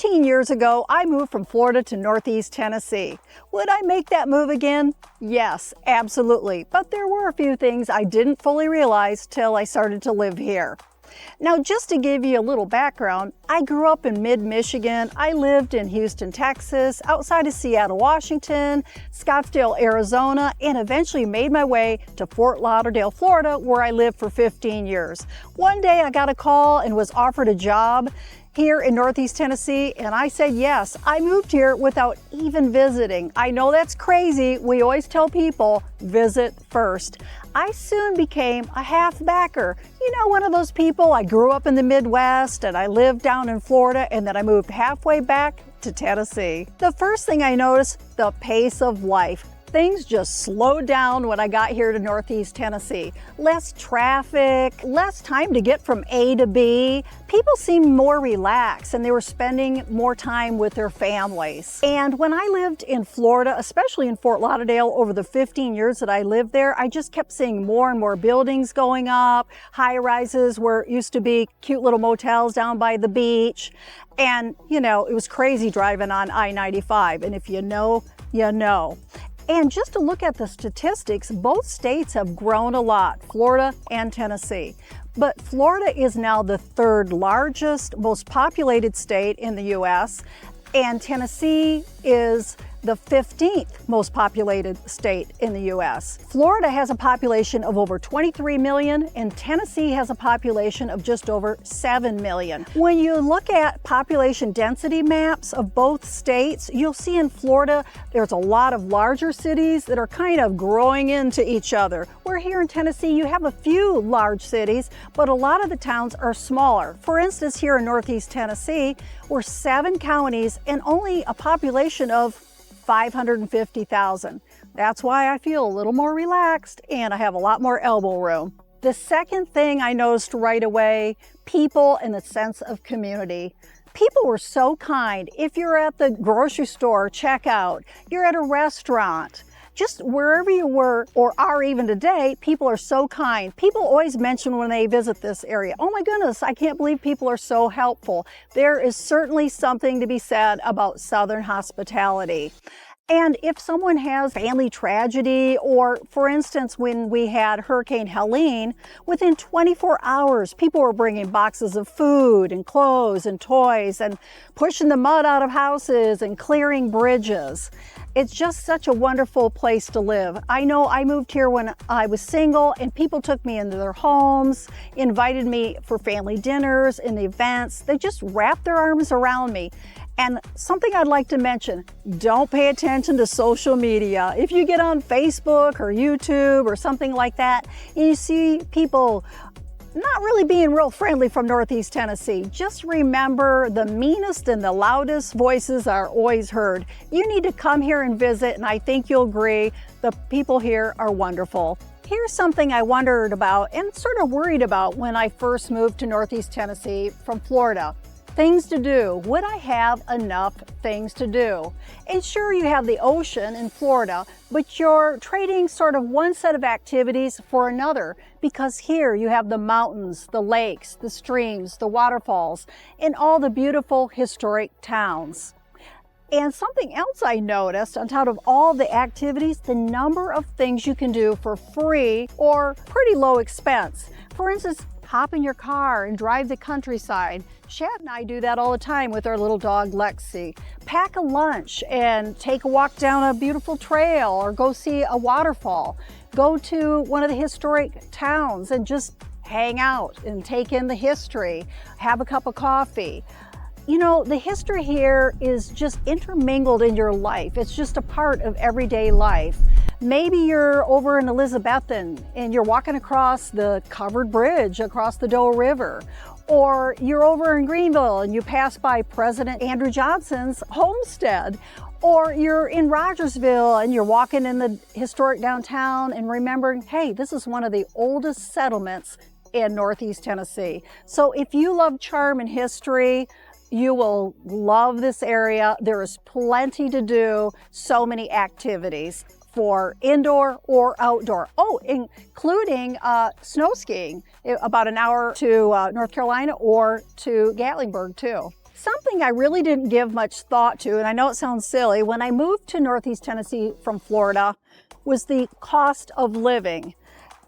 15 years ago, I moved from Florida to Northeast Tennessee. Would I make that move again? Yes, absolutely. But there were a few things I didn't fully realize till I started to live here. Now, just to give you a little background, I grew up in mid-Michigan. I lived in Houston, Texas, outside of Seattle, Washington, Scottsdale, Arizona, and eventually made my way to Fort Lauderdale, Florida, where I lived for 15 years. One day I got a call and was offered a job here in Northeast Tennessee, and I said yes. I moved here without even visiting. I know that's crazy. We always tell people, visit first. I soon became a halfbacker. You know, one of those people, I grew up in the Midwest and I lived down in Florida, and then I moved halfway back to Tennessee. The first thing I noticed, the pace of life. Things just slowed down when I got here to Northeast Tennessee. Less traffic, less time to get from A to B. People seemed more relaxed and they were spending more time with their families. And when I lived in Florida, especially in Fort Lauderdale, over the 15 years that I lived there, I just kept seeing more and more buildings going up, high-rises where it used to be cute little motels down by the beach. And, you know, it was crazy driving on I-95. And if you know, you know. And just to look at the statistics, both states have grown a lot, Florida and Tennessee. But Florida is now the third largest, most populated state in the U.S., and Tennessee is the 15th most populated state in the U.S. Florida has a population of over 23 million, and Tennessee has a population of just over 7 million. When you look at population density maps of both states, you'll see in Florida there's a lot of larger cities that are kind of growing into each other. Where here in Tennessee, you have a few large cities, but a lot of the towns are smaller. For instance, here in Northeast Tennessee, we're 7 counties and only a population of 550,000. That's why I feel a little more relaxed and I have a lot more elbow room. The second thing I noticed right away, people and the sense of community. People were so kind. If you're at the grocery store, checkout, you're at a restaurant, just wherever you were or are even today, people are so kind. People always mention when they visit this area, oh my goodness, I can't believe people are so helpful. There is certainly something to be said about Southern hospitality. And if someone has family tragedy, or for instance, when we had Hurricane Helene, within 24 hours, people were bringing boxes of food and clothes and toys and pushing the mud out of houses and clearing bridges. It's just such a wonderful place to live. I know I moved here when I was single, and people took me into their homes, invited me for family dinners and events. They just wrapped their arms around me. And something I'd like to mention, don't pay attention to social media. If you get on Facebook or YouTube or something like that, and you see people not really being real friendly from Northeast Tennessee, just remember the meanest and the loudest voices are always heard. You need to come here and visit, and I think you'll agree, the people here are wonderful. Here's something I wondered about and sort of worried about when I first moved to Northeast Tennessee from Florida. Things to do. Would I have enough things to do? And sure, you have the ocean in Florida, but you're trading sort of one set of activities for another, because here you have the mountains, the lakes, the streams, the waterfalls, and all the beautiful historic towns. And something else I noticed, on top of all the activities, the number of things you can do for free or pretty low expense. For instance, hop in your car and drive the countryside. Chad and I do that all the time with our little dog Lexi. Pack a lunch and take a walk down a beautiful trail, or go see a waterfall. Go to one of the historic towns and just hang out and take in the history. Have a cup of coffee. You know, the history here is just intermingled in your life. It's just a part of everyday life. Maybe you're over in Elizabethton and you're walking across the covered bridge across the Doe River. Or you're over in Greenville and you pass by President Andrew Johnson's homestead. Or you're in Rogersville and you're walking in the historic downtown and remembering, hey, this is one of the oldest settlements in Northeast Tennessee. So if you love charm and history, you will love this area. There is plenty to do, so many activities for indoor or outdoor. Oh, including snow skiing, about an hour to North Carolina or to Gatlinburg too. Something I really didn't give much thought to, and I know it sounds silly, when I moved to Northeast Tennessee from Florida, was the cost of living.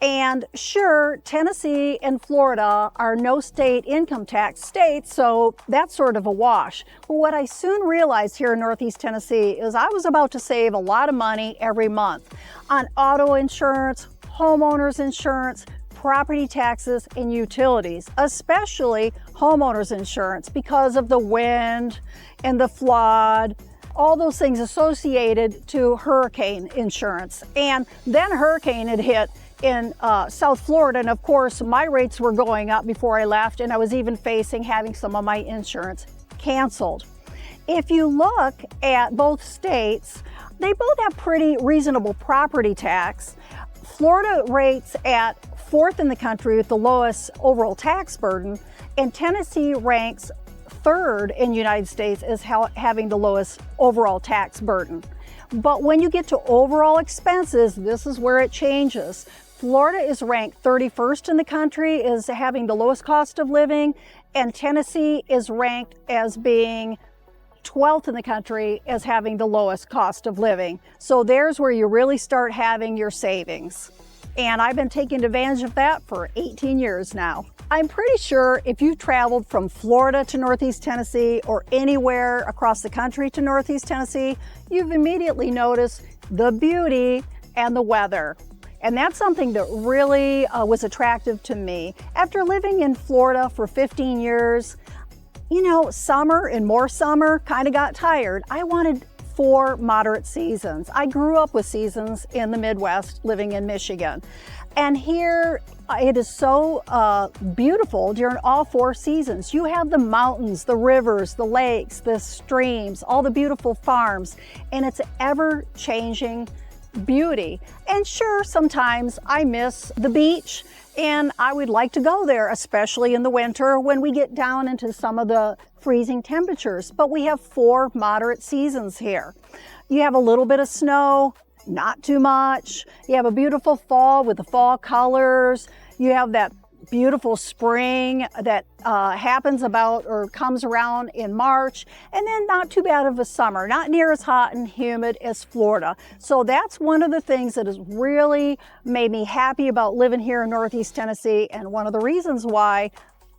And sure, Tennessee and Florida are no state income tax states, so that's sort of a wash. But what I soon realized here in Northeast Tennessee is I was about to save a lot of money every month on auto insurance, homeowners insurance, property taxes, and utilities, especially homeowners insurance because of the wind and the flood, all those things associated to hurricane insurance. And then a hurricane had hit in South Florida, and of course my rates were going up before I left, and I was even facing having some of my insurance canceled. If you look at both states, they both have pretty reasonable property tax. Florida rates at 4th in the country with the lowest overall tax burden, and Tennessee ranks 3rd in the United States as having the lowest overall tax burden. But when you get to overall expenses, this is where it changes. Florida is ranked 31st in the country as having the lowest cost of living, and Tennessee is ranked as being 12th in the country as having the lowest cost of living. So there's where you really start having your savings. And I've been taking advantage of that for 18 years now. I'm pretty sure if you've traveled from Florida to Northeast Tennessee or anywhere across the country to Northeast Tennessee, you've immediately noticed the beauty and the weather. And that's something that really was attractive to me. After living in Florida for 15 years, you know, summer and more summer kind of got tired. I wanted 4 moderate seasons. I grew up with seasons in the Midwest, living in Michigan. And here it is so beautiful during all 4 seasons. You have the mountains, the rivers, the lakes, the streams, all the beautiful farms, and it's ever-changing beauty. And sure, sometimes I miss the beach and I would like to go there, especially in the winter when we get down into some of the freezing temperatures. But we have 4 moderate seasons here. You have a little bit of snow, not too much. You have a beautiful fall with the fall colors. You have that beautiful spring that happens about or comes around in March, and then not too bad of a summer, not near as hot and humid as Florida. So that's one of the things that has really made me happy about living here in Northeast Tennessee, and one of the reasons why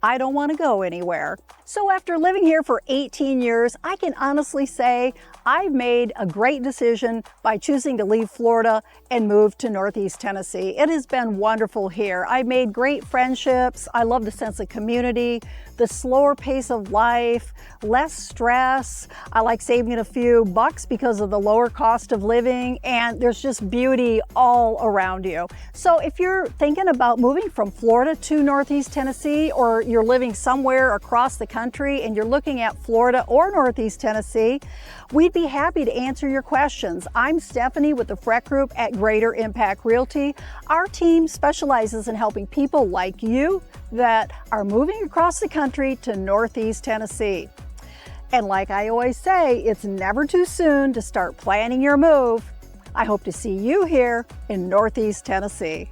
I don't want to go anywhere. So after living here for 18 years, I can honestly say I've made a great decision by choosing to leave Florida and move to Northeast Tennessee. It has been wonderful here. I've made great friendships. I love the sense of community, the slower pace of life, less stress. I like saving a few bucks because of the lower cost of living, and there's just beauty all around you. So if you're thinking about moving from Florida to Northeast Tennessee, or you're living somewhere across the country and you're looking at Florida or Northeast Tennessee, we'd be happy to answer your questions. I'm Stephanie with the Freck Group at Greater Impact Realty. Our team specializes in helping people like you that are moving across the country to Northeast Tennessee. And like I always say, it's never too soon to start planning your move. I hope to see you here in Northeast Tennessee.